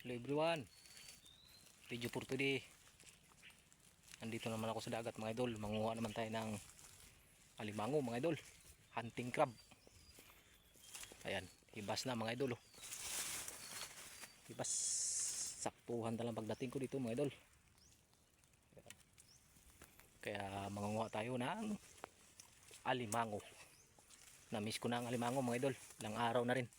Hello everyone, video for today. Nandito naman ako sa dagat mga idol. Manguha naman tayo ng alimango mga idol. Hunting crab. Ayan, hibas na mga idol. Hibas, saktuhan talang pagdating ko dito mga idol. Kaya manguha tayo ng alimango. Na-miss ko na ang alimango mga idol. Ilang araw na rin.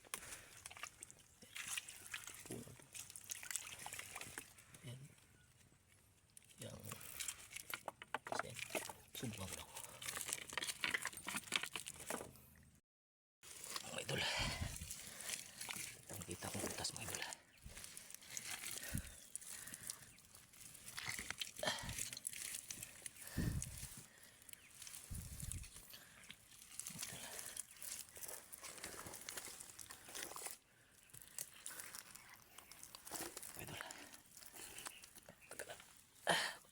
Yang subukan ko mga idol. Nakita kong butas mga idol.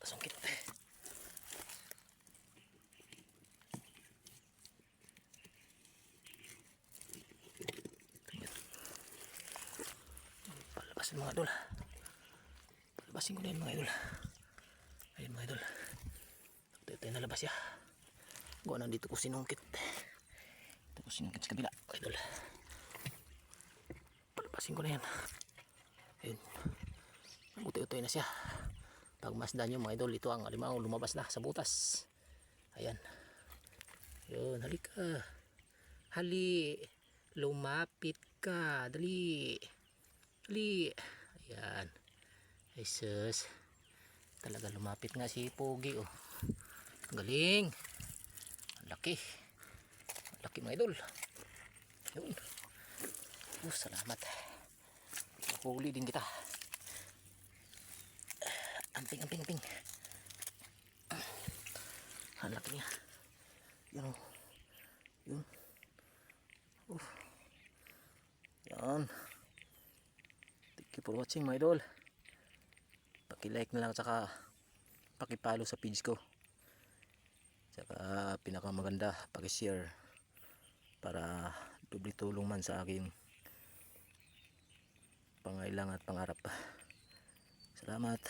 Sungkit. Palabasin mga idol. Palabasin ko na yun mga idol. Ayun mga idol. Ito yung nalabas ya. Gawa nandito ko sinungkit. Ito ko sinungkit sa kabila mga idol. Palabasin ko na yan. Ayun. Utoy-utoy na siya. Pagmasdan nyo mga idol, ito ang alimango lumabas na sa butas. Ayan. Yun, halika. Hali. Lumapit ka. Dali. Dali. Ayan. Ay sus. Talaga lumapit nga si Pogi oh. Galing. Ang laki. Ang laki mga idol. Yun. Salamat. Huli din kita. Amping. Ang laki niya. Yun. Yun. Yan. Thank you for watching my idol. Paki-like na lang saka paki-follow sa page ko. Saka pinakamaganda paki-share para doble tulong man sa aking pangailangan at pangarap. Salamat.